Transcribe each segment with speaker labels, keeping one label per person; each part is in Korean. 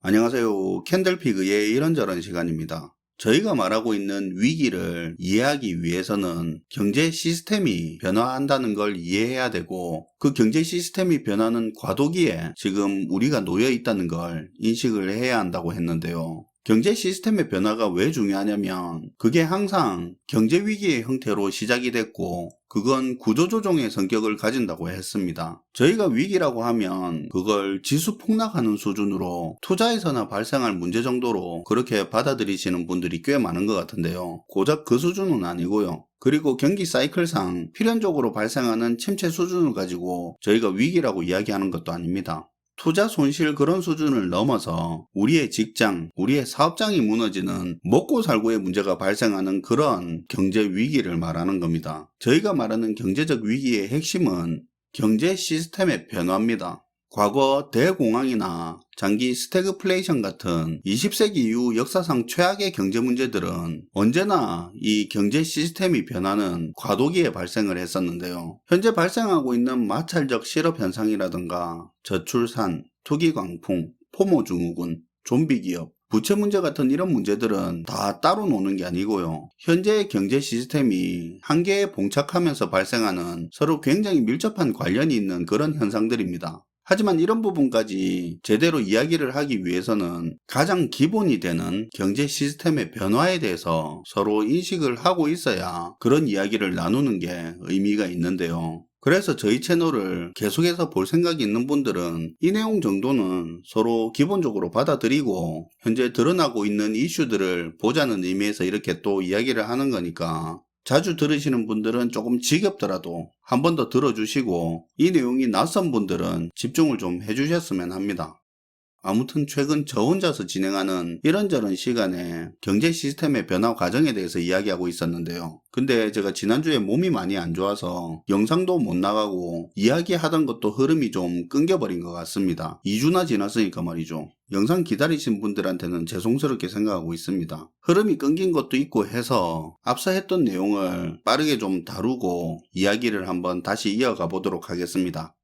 Speaker 1: 안녕하세요. 캔들피그의 이런저런 시간입니다. 저희가 말하고 있는 위기를 이해하기 위해서는 경제 시스템이 변화한다는 걸 이해해야 되고, 그 경제 시스템이 변하는 과도기에 지금 우리가 놓여 있다는 걸 인식을 해야 한다고 했는데요. 경제 시스템의 변화가 왜 중요하냐면 그게 항상 경제 위기의 형태로 시작이 됐고, 그건 구조조정의 성격을 가진다고 했습니다. 저희가 위기라고 하면 그걸 지수 폭락하는 수준으로 투자에서나 발생할 문제 정도로 그렇게 받아들이시는 분들이 꽤 많은 것 같은데요. 고작 그 수준은 아니고요. 그리고 경기 사이클상 필연적으로 발생하는 침체 수준을 가지고 저희가 위기라고 이야기하는 것도 아닙니다. 투자 손실 그런 수준을 넘어서 우리의 직장, 우리의 사업장이 무너지는 먹고 살고의 문제가 발생하는 그런 경제 위기를 말하는 겁니다. 저희가 말하는 경제적 위기의 핵심은 경제 시스템의 변화입니다. 과거 대공황이나 장기 스태그플레이션 같은 20세기 이후 역사상 최악의 경제 문제들은 언제나 이 경제 시스템이 변하는 과도기에 발생을 했었는데요. 현재 발생하고 있는 마찰적 실업 현상이라든가 저출산, 투기 광풍, 포모 증후군, 좀비 기업, 부채 문제 같은 이런 문제들은 다 따로 노는 게 아니고요. 현재의 경제 시스템이 한계에 봉착하면서 발생하는 서로 굉장히 밀접한 관련이 있는 그런 현상들입니다. 하지만 이런 부분까지 제대로 이야기를 하기 위해서는 가장 기본이 되는 경제 시스템의 변화에 대해서 서로 인식을 하고 있어야 그런 이야기를 나누는 게 의미가 있는데요. 그래서 저희 채널을 계속해서 볼 생각이 있는 분들은 이 내용 정도는 서로 기본적으로 받아들이고 현재 드러나고 있는 이슈들을 보자는 의미에서 이렇게 또 이야기를 하는 거니까, 자주 들으시는 분들은 조금 지겹더라도 한 번 더 들어주시고, 이 내용이 낯선 분들은 집중을 좀 해주셨으면 합니다. 아무튼 최근 저 혼자서 진행하는 이런저런 시간에 경제 시스템의 변화 과정에 대해서 이야기하고 있었는데요. 근데 제가 지난주에 몸이 많이 안 좋아서 영상도 못 나가고 이야기하던 것도 흐름이 좀 끊겨버린 것 같습니다. 2주나 지났으니까 말이죠. 영상 기다리신 분들한테는 죄송스럽게 생각하고 있습니다. 흐름이 끊긴 것도 있고 해서 앞서 했던 내용을 빠르게 좀 다루고 이야기를 한번 다시 이어가 보도록 하겠습니다.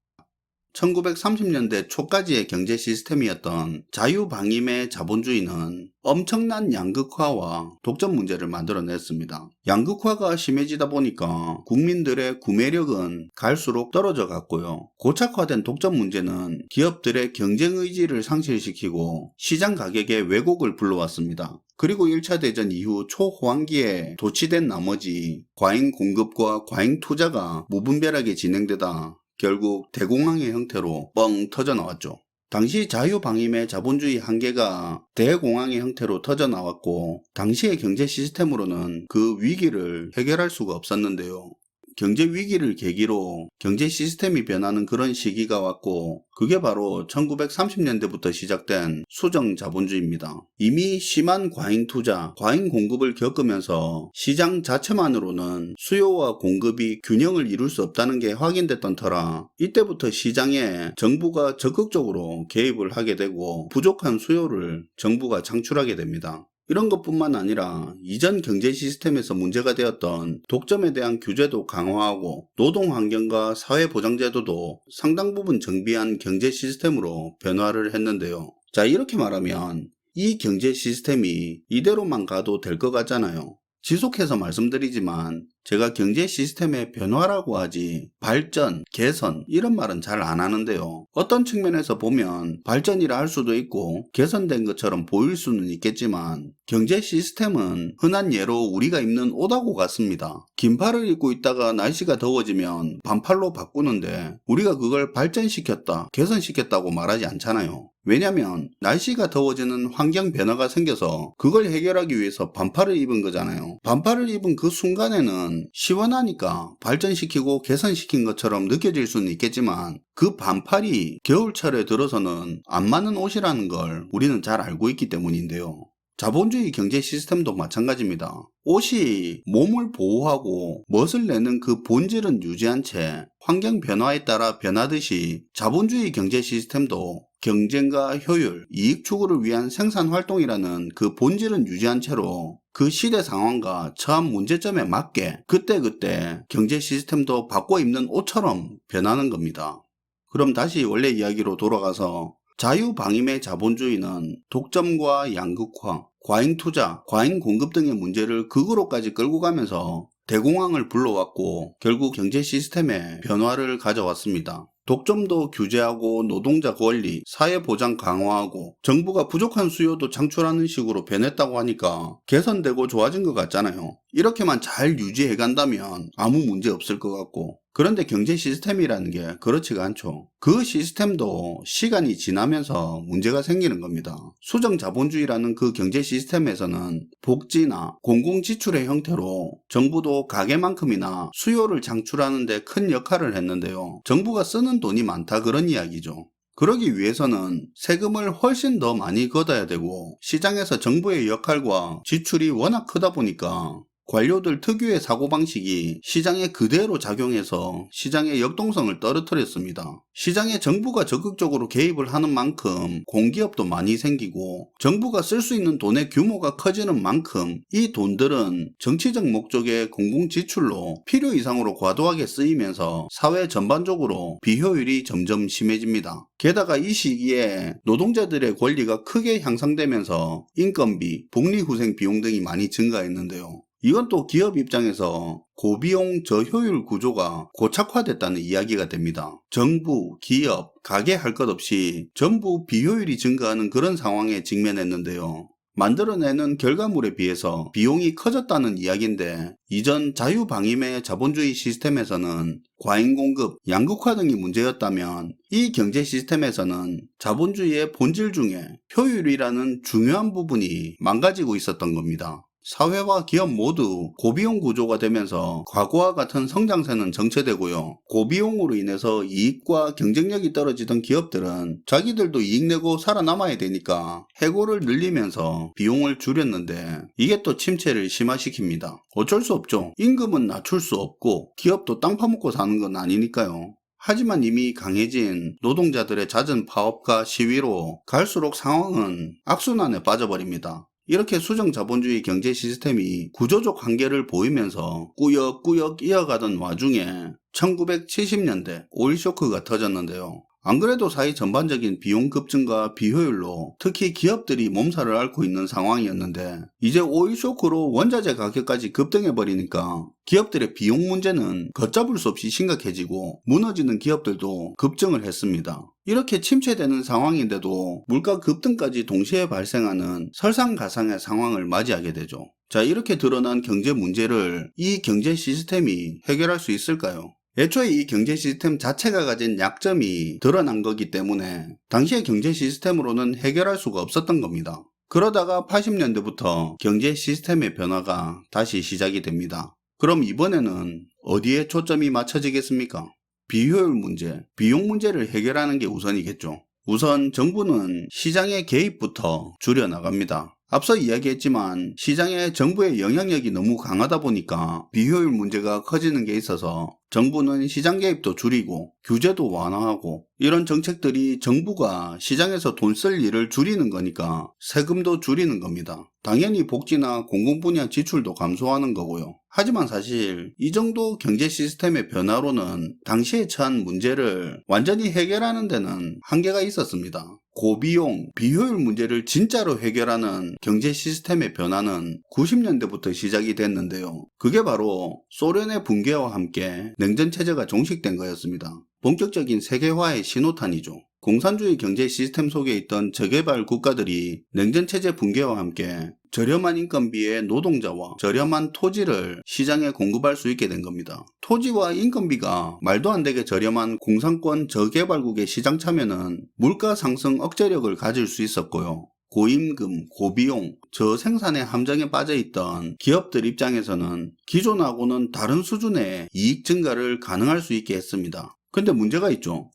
Speaker 1: 1930년대 초까지의 경제 시스템이었던 자유방임의 자본주의는 엄청난 양극화와 독점 문제를 만들어냈습니다. 양극화가 심해지다 보니까 국민들의 구매력은 갈수록 떨어져 갔고요. 고착화된 독점 문제는 기업들의 경쟁 의지를 상실시키고 시장 가격의 왜곡을 불러왔습니다. 그리고 1차 대전 이후 초호황기에 도취된 나머지 과잉 공급과 과잉 투자가 무분별하게 진행되다 결국 대공황의 형태로 뻥 터져 나왔죠. 당시 자유방임의 자본주의 한계가 대공황의 형태로 터져 나왔고, 당시의 경제 시스템으로는 그 위기를 해결할 수가 없었는데요. 경제 위기를 계기로 경제 시스템이 변하는 그런 시기가 왔고, 그게 바로 1930년대부터 시작된 수정 자본주의입니다. 이미 심한 과잉 투자, 과잉 공급을 겪으면서 시장 자체만으로는 수요와 공급이 균형을 이룰 수 없다는 게 확인됐던 터라, 이때부터 시장에 정부가 적극적으로 개입을 하게 되고 부족한 수요를 정부가 창출하게 됩니다. 이런 것뿐만 아니라 이전 경제 시스템에서 문제가 되었던 독점에 대한 규제도 강화하고 노동환경과 사회보장제도도 상당 부분 정비한 경제 시스템으로 변화를 했는데요. 자, 이렇게 말하면 이 경제 시스템이 이대로만 가도 될 것 같잖아요. 지속해서 말씀드리지만 제가 경제 시스템의 변화라고 하지 발전, 개선 이런 말은 잘 안 하는데요. 어떤 측면에서 보면 발전이라 할 수도 있고 개선된 것처럼 보일 수는 있겠지만 경제 시스템은 흔한 예로 우리가 입는 옷하고 같습니다. 긴팔을 입고 있다가 날씨가 더워지면 반팔로 바꾸는데 우리가 그걸 발전시켰다, 개선시켰다고 말하지 않잖아요. 왜냐면 날씨가 더워지는 환경 변화가 생겨서 그걸 해결하기 위해서 반팔을 입은 거잖아요. 반팔을 입은 그 순간에는 시원하니까 발전시키고 개선시킨 것처럼 느껴질 수는 있겠지만 그 반팔이 겨울철에 들어서는 안 맞는 옷이라는 걸 우리는 잘 알고 있기 때문인데요. 자본주의 경제 시스템도 마찬가지입니다. 옷이 몸을 보호하고 멋을 내는 그 본질은 유지한 채 환경 변화에 따라 변하듯이 자본주의 경제 시스템도 경쟁과 효율, 이익 추구를 위한 생산 활동이라는 그 본질은 유지한 채로 그 시대 상황과 처한 문제점에 맞게 그때그때 경제 시스템도 바꿔 입는 옷처럼 변하는 겁니다. 그럼 다시 원래 이야기로 돌아가서 자유방임의 자본주의는 독점과 양극화, 과잉투자, 과잉공급 등의 문제를 극으로까지 끌고 가면서 대공황을 불러왔고 결국 경제 시스템의 변화를 가져왔습니다. 독점도 규제하고 노동자 권리, 사회보장 강화하고 정부가 부족한 수요도 창출하는 식으로 변했다고 하니까 개선되고 좋아진 것 같잖아요. 이렇게만 잘 유지해 간다면 아무 문제 없을 것 같고, 그런데 경제 시스템이라는 게 그렇지가 않죠. 그 시스템도 시간이 지나면서 문제가 생기는 겁니다. 수정 자본주의라는 그 경제 시스템에서는 복지나 공공지출의 형태로 정부도 가계만큼이나 수요를 창출하는 데 큰 역할을 했는데요. 정부가 쓰는 돈이 많다 그런 이야기죠. 그러기 위해서는 세금을 훨씬 더 많이 걷어야 되고 시장에서 정부의 역할과 지출이 워낙 크다 보니까 관료들 특유의 사고방식이 시장에 그대로 작용해서 시장의 역동성을 떨어뜨렸습니다. 시장에 정부가 적극적으로 개입을 하는 만큼 공기업도 많이 생기고 정부가 쓸 수 있는 돈의 규모가 커지는 만큼 이 돈들은 정치적 목적의 공공지출로 필요 이상으로 과도하게 쓰이면서 사회 전반적으로 비효율이 점점 심해집니다. 게다가 이 시기에 노동자들의 권리가 크게 향상되면서 인건비, 복리후생 비용 등이 많이 증가했는데요. 이건 또 기업 입장에서 고비용 저효율 구조가 고착화됐다는 이야기가 됩니다. 정부, 기업, 가게 할 것 없이 전부 비효율이 증가하는 그런 상황에 직면했는데요. 만들어내는 결과물에 비해서 비용이 커졌다는 이야기인데, 이전 자유방임의 자본주의 시스템에서는 과잉공급, 양극화 등이 문제였다면 이 경제 시스템에서는 자본주의의 본질 중에 효율이라는 중요한 부분이 망가지고 있었던 겁니다. 사회와 기업 모두 고비용 구조가 되면서 과거와 같은 성장세는 정체되고요. 고비용으로 인해서 이익과 경쟁력이 떨어지던 기업들은 자기들도 이익 내고 살아남아야 되니까 해고를 늘리면서 비용을 줄였는데 이게 또 침체를 심화시킵니다. 어쩔 수 없죠. 임금은 낮출 수 없고 기업도 땅 파먹고 사는 건 아니니까요. 하지만 이미 강해진 노동자들의 잦은 파업과 시위로 갈수록 상황은 악순환에 빠져버립니다. 이렇게 수정 자본주의 경제 시스템이 구조적 한계를 보이면서 꾸역꾸역 이어가던 와중에 1970년대 오일 쇼크가 터졌는데요. 안 그래도 사회 전반적인 비용 급증과 비효율로 특히 기업들이 몸살을 앓고 있는 상황이었는데 이제 오일 쇼크로 원자재 가격까지 급등해버리니까 기업들의 비용 문제는 걷잡을 수 없이 심각해지고 무너지는 기업들도 급증을 했습니다. 이렇게 침체되는 상황인데도 물가 급등까지 동시에 발생하는 설상가상의 상황을 맞이하게 되죠. 자, 이렇게 드러난 경제 문제를 이 경제 시스템이 해결할 수 있을까요? 애초에 이 경제 시스템 자체가 가진 약점이 드러난 거기 때문에 당시의 경제 시스템으로는 해결할 수가 없었던 겁니다. 그러다가 80년대부터 경제 시스템의 변화가 다시 시작이 됩니다. 그럼 이번에는 어디에 초점이 맞춰지겠습니까? 비효율 문제, 비용 문제를 해결하는 게 우선이겠죠. 우선 정부는 시장의 개입부터 줄여나갑니다. 앞서 이야기했지만 시장에 정부의 영향력이 너무 강하다 보니까 비효율 문제가 커지는 게 있어서 정부는 시장 개입도 줄이고 규제도 완화하고 이런 정책들이 정부가 시장에서 돈 쓸 일을 줄이는 거니까 세금도 줄이는 겁니다. 당연히 복지나 공공분야 지출도 감소하는 거고요. 하지만 사실 이 정도 경제 시스템의 변화로는 당시에 처한 문제를 완전히 해결하는 데는 한계가 있었습니다. 고비용, 비효율 문제를 진짜로 해결하는 경제 시스템의 변화는 90년대부터 시작이 됐는데요. 그게 바로 소련의 붕괴와 함께 냉전체제가 종식된 거였습니다. 본격적인 세계화의 신호탄이죠. 공산주의 경제 시스템 속에 있던 저개발 국가들이 냉전체제 붕괴와 함께 저렴한 인건비의 노동자와 저렴한 토지를 시장에 공급할 수 있게 된 겁니다. 토지와 인건비가 말도 안 되게 저렴한 공산권 저개발국의 시장 참여는 물가 상승 억제력을 가질 수 있었고요. 고임금, 고비용, 저생산의 함정에 빠져있던 기업들 입장에서는 기존하고는 다른 수준의 이익 증가를 가능할 수 있게 했습니다. 근데 문제가 있죠.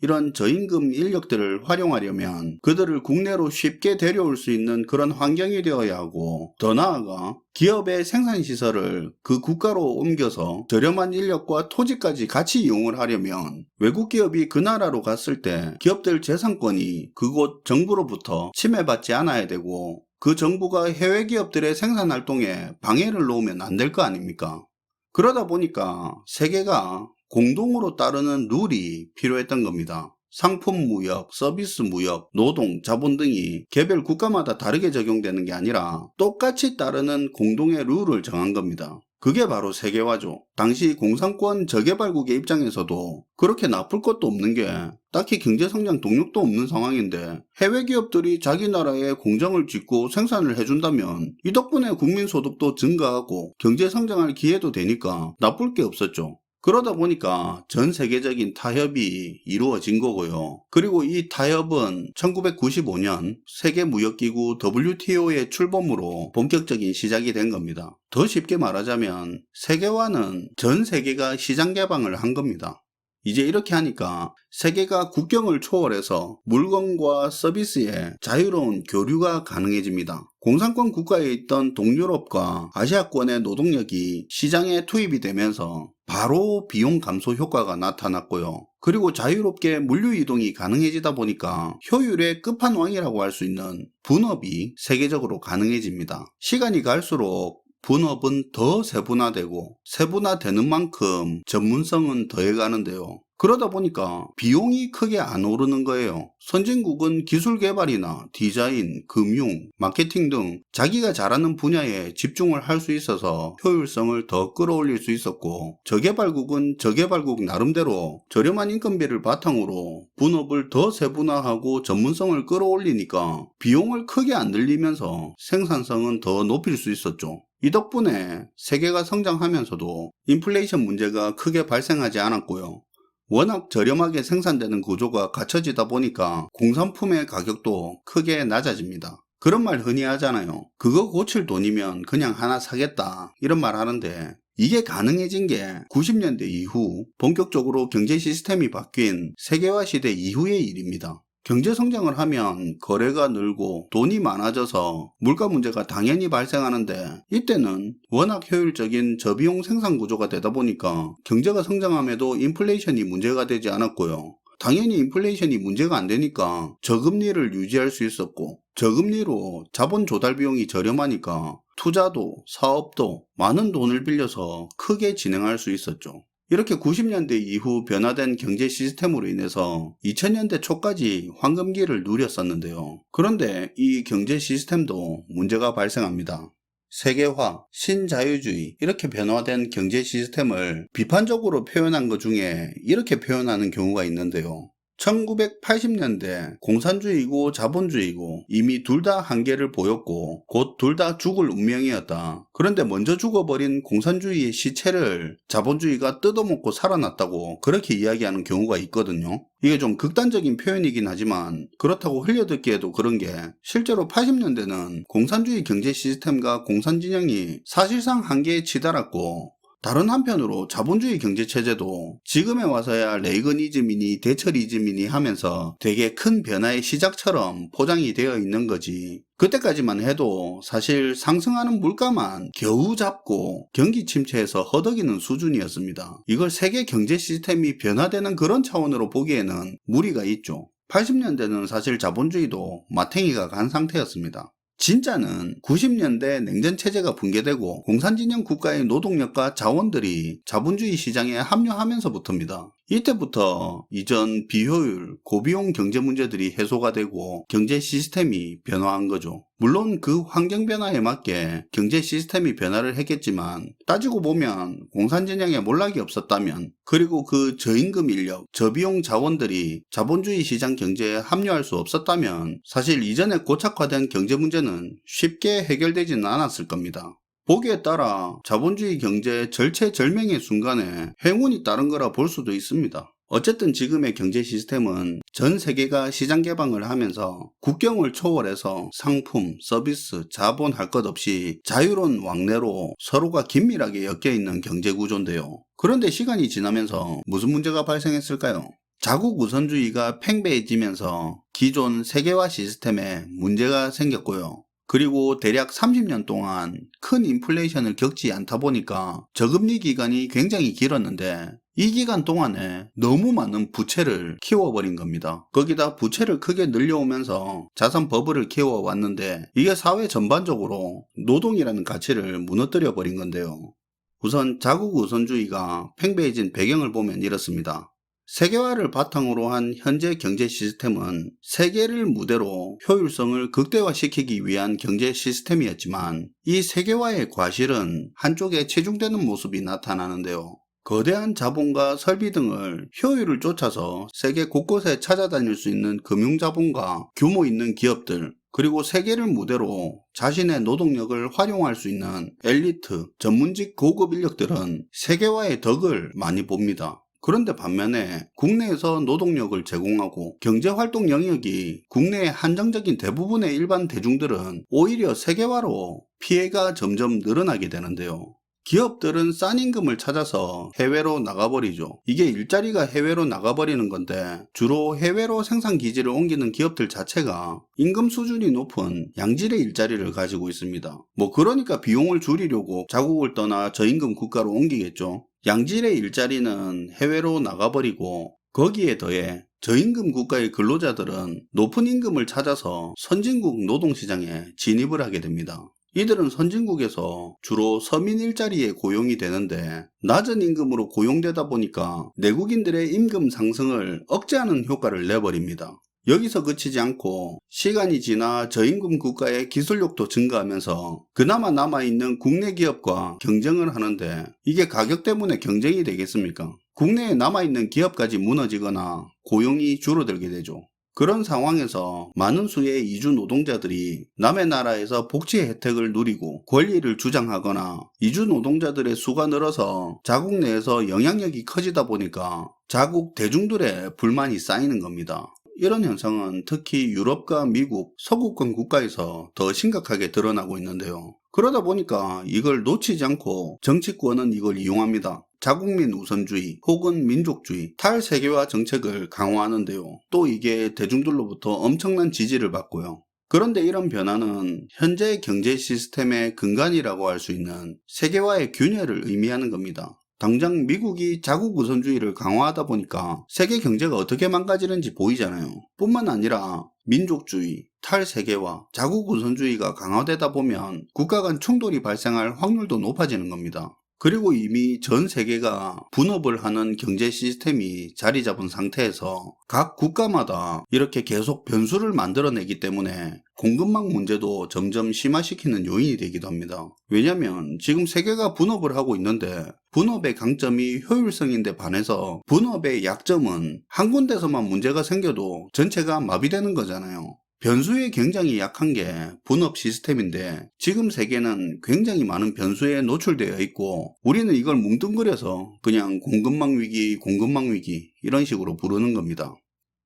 Speaker 1: 이런 저임금 인력들을 활용하려면 그들을 국내로 쉽게 데려올 수 있는 그런 환경이 되어야 하고, 더 나아가 기업의 생산시설을 그 국가로 옮겨서 저렴한 인력과 토지까지 같이 이용을 하려면 외국 기업이 그 나라로 갔을 때 기업들 재산권이 그곳 정부로부터 침해받지 않아야 되고, 그 정부가 해외 기업들의 생산 활동에 방해를 놓으면 안 될 거 아닙니까? 그러다 보니까 세계가 공동으로 따르는 룰이 필요했던 겁니다. 상품 무역, 서비스 무역, 노동, 자본 등이 개별 국가마다 다르게 적용되는 게 아니라 똑같이 따르는 공동의 룰을 정한 겁니다. 그게 바로 세계화죠. 당시 공산권 저개발국의 입장에서도 그렇게 나쁠 것도 없는 게 딱히 경제성장 동력도 없는 상황인데 해외 기업들이 자기 나라에 공장을 짓고 생산을 해준다면 이 덕분에 국민소득도 증가하고 경제성장할 기회도 되니까 나쁠 게 없었죠. 그러다 보니까 전 세계적인 타협이 이루어진 거고요. 그리고 이 타협은 1995년 세계무역기구 WTO의 출범으로 본격적인 시작이 된 겁니다. 더 쉽게 말하자면 세계화는 전 세계가 시장 개방을 한 겁니다. 이제 이렇게 하니까 세계가 국경을 초월해서 물건과 서비스의 자유로운 교류가 가능해집니다. 공산권 국가에 있던 동유럽과 아시아권의 노동력이 시장에 투입이 되면서 바로 비용 감소 효과가 나타났고요. 그리고 자유롭게 물류 이동이 가능해지다 보니까 효율의 끝판왕이라고 할 수 있는 분업이 세계적으로 가능해집니다. 시간이 갈수록 분업은 더 세분화되고 세분화되는 만큼 전문성은 더해가는데요. 그러다 보니까 비용이 크게 안 오르는 거예요. 선진국은 기술 개발이나 디자인, 금융, 마케팅 등 자기가 잘하는 분야에 집중을 할 수 있어서 효율성을 더 끌어올릴 수 있었고, 저개발국은 저개발국 나름대로 저렴한 인건비를 바탕으로 분업을 더 세분화하고 전문성을 끌어올리니까 비용을 크게 안 들리면서 생산성은 더 높일 수 있었죠. 이 덕분에 세계가 성장하면서도 인플레이션 문제가 크게 발생하지 않았고요. 워낙 저렴하게 생산되는 구조가 갖춰지다 보니까 공산품의 가격도 크게 낮아집니다. 그런 말 흔히 하잖아요. 그거 고칠 돈이면 그냥 하나 사겠다, 이런 말 하는데 이게 가능해진 게 90년대 이후 본격적으로 경제 시스템이 바뀐 세계화 시대 이후의 일입니다. 경제 성장을 하면 거래가 늘고 돈이 많아져서 물가 문제가 당연히 발생하는데, 이때는 워낙 효율적인 저비용 생산 구조가 되다 보니까 경제가 성장함에도 인플레이션이 문제가 되지 않았고요. 당연히 인플레이션이 문제가 안 되니까 저금리를 유지할 수 있었고, 저금리로 자본 조달 비용이 저렴하니까 투자도 사업도 많은 돈을 빌려서 크게 진행할 수 있었죠. 이렇게 90년대 이후 변화된 경제 시스템으로 인해서 2000년대 초까지 황금기를 누렸었는데요. 그런데 이 경제 시스템도 문제가 발생합니다. 세계화, 신자유주의, 이렇게 변화된 경제 시스템을 비판적으로 표현한 것 중에 이렇게 표현하는 경우가 있는데요. 1980년대 공산주의고 자본주의고 이미 둘 다 한계를 보였고 곧 둘 다 죽을 운명이었다. 그런데 먼저 죽어버린 공산주의의 시체를 자본주의가 뜯어먹고 살아났다고 그렇게 이야기하는 경우가 있거든요. 이게 좀 극단적인 표현이긴 하지만 그렇다고 흘려듣기에도 그런 게, 실제로 80년대는 공산주의 경제 시스템과 공산진영이 사실상 한계에 치달았고, 다른 한편으로 자본주의 경제체제도 지금에 와서야 레이건이즘이니 대처리즘이니 하면서 되게 큰 변화의 시작처럼 포장이 되어 있는 거지, 그때까지만 해도 사실 상승하는 물가만 겨우 잡고 경기 침체에서 허덕이는 수준이었습니다. 이걸 세계 경제 시스템이 변화되는 그런 차원으로 보기에는 무리가 있죠. 80년대는 사실 자본주의도 마탱이가 간 상태였습니다. 진짜는 90년대 냉전체제가 붕괴되고 공산진영 국가의 노동력과 자원들이 자본주의 시장에 합류하면서부터입니다. 이때부터 이전 비효율, 고비용 경제 문제들이 해소가 되고 경제 시스템이 변화한 거죠. 물론 그 환경 변화에 맞게 경제 시스템이 변화를 했겠지만, 따지고 보면 공산진영에 몰락이 없었다면, 그리고 그 저임금 인력, 저비용 자원들이 자본주의 시장 경제에 합류할 수 없었다면 사실 이전에 고착화된 경제 문제는 쉽게 해결되지는 않았을 겁니다. 보기에 따라 자본주의 경제 절체절명의 순간에 행운이 따른 거라 볼 수도 있습니다. 어쨌든 지금의 경제 시스템은 전 세계가 시장 개방을 하면서 국경을 초월해서 상품, 서비스, 자본 할 것 없이 자유로운 왕래로 서로가 긴밀하게 엮여있는 경제 구조인데요. 그런데 시간이 지나면서 무슨 문제가 발생했을까요? 자국 우선주의가 팽배해지면서 기존 세계화 시스템에 문제가 생겼고요. 그리고 대략 30년 동안 큰 인플레이션을 겪지 않다 보니까 저금리 기간이 굉장히 길었는데, 이 기간 동안에 너무 많은 부채를 키워버린 겁니다. 거기다 부채를 크게 늘려오면서 자산 버블을 키워왔는데, 이게 사회 전반적으로 노동이라는 가치를 무너뜨려 버린 건데요. 우선 자국 우선주의가 팽배해진 배경을 보면 이렇습니다. 세계화를 바탕으로 한 현재 경제 시스템은 세계를 무대로 효율성을 극대화시키기 위한 경제 시스템이었지만 이 세계화의 과실은 한쪽에 치중되는 모습이 나타나는데요. 거대한 자본과 설비 등을 효율을 쫓아서 세계 곳곳에 찾아다닐 수 있는 금융자본과 규모 있는 기업들, 그리고 세계를 무대로 자신의 노동력을 활용할 수 있는 엘리트, 전문직 고급 인력들은 세계화의 덕을 많이 봅니다. 그런데 반면에 국내에서 노동력을 제공하고 경제활동 영역이 국내의 한정적인 대부분의 일반 대중들은 오히려 세계화로 피해가 점점 늘어나게 되는데요. 기업들은 싼 임금을 찾아서 해외로 나가버리죠. 이게 일자리가 해외로 나가버리는 건데 주로 해외로 생산 기지를 옮기는 기업들 자체가 임금 수준이 높은 양질의 일자리를 가지고 있습니다. 그러니까 비용을 줄이려고 자국을 떠나 저임금 국가로 옮기겠죠. 양질의 일자리는 해외로 나가버리고 거기에 더해 저임금 국가의 근로자들은 높은 임금을 찾아서 선진국 노동시장에 진입을 하게 됩니다. 이들은 선진국에서 주로 서민 일자리에 고용이 되는데 낮은 임금으로 고용되다 보니까 내국인들의 임금 상승을 억제하는 효과를 내버립니다. 여기서 그치지 않고 시간이 지나 저임금 국가의 기술력도 증가하면서 그나마 남아있는 국내 기업과 경쟁을 하는데 이게 가격 때문에 경쟁이 되겠습니까? 국내에 남아있는 기업까지 무너지거나 고용이 줄어들게 되죠. 그런 상황에서 많은 수의 이주 노동자들이 남의 나라에서 복지 혜택을 누리고 권리를 주장하거나 이주 노동자들의 수가 늘어서 자국 내에서 영향력이 커지다 보니까 자국 대중들의 불만이 쌓이는 겁니다. 이런 현상은 특히 유럽과 미국, 서구권 국가에서 더 심각하게 드러나고 있는데요. 그러다 보니까 이걸 놓치지 않고 정치권은 이걸 이용합니다. 자국민 우선주의 혹은 민족주의, 탈세계화 정책을 강화하는데요. 또 이게 대중들로부터 엄청난 지지를 받고요. 그런데 이런 변화는 현재 경제 시스템의 근간이라고 할 수 있는 세계화의 균열을 의미하는 겁니다. 당장 미국이 자국 우선주의를 강화하다 보니까 세계 경제가 어떻게 망가지는지 보이잖아요. 뿐만 아니라 민족주의, 탈세계화, 자국 우선주의가 강화되다 보면 국가 간 충돌이 발생할 확률도 높아지는 겁니다. 그리고 이미 전 세계가 분업을 하는 경제 시스템이 자리 잡은 상태에서 각 국가마다 이렇게 계속 변수를 만들어내기 때문에 공급망 문제도 점점 심화시키는 요인이 되기도 합니다. 왜냐면 지금 세계가 분업을 하고 있는데 분업의 강점이 효율성인데 반해서 분업의 약점은 한 군데서만 문제가 생겨도 전체가 마비되는 거잖아요. 변수에 굉장히 약한 게 분업 시스템인데 지금 세계는 굉장히 많은 변수에 노출되어 있고 우리는 이걸 뭉뚱그려서 그냥 공급망 위기 이런 식으로 부르는 겁니다.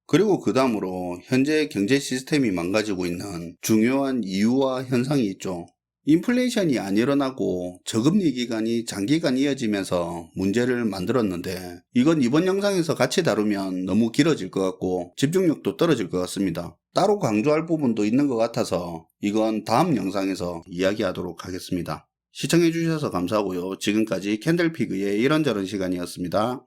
Speaker 1: 그리고 그 다음으로 현재 경제 시스템이 망가지고 있는 중요한 이유와 현상이 있죠. 인플레이션이 안 일어나고 저금리 기간이 장기간 이어지면서 문제를 만들었는데 이건 이번 영상에서 같이 다루면 너무 길어질 것 같고 집중력도 떨어질 것 같습니다. 따로 강조할 부분도 있는 것 같아서 이건 다음 영상에서 이야기하도록 하겠습니다. 시청해주셔서 감사하고요. 지금까지 캔들피그의 이런저런 시간이었습니다.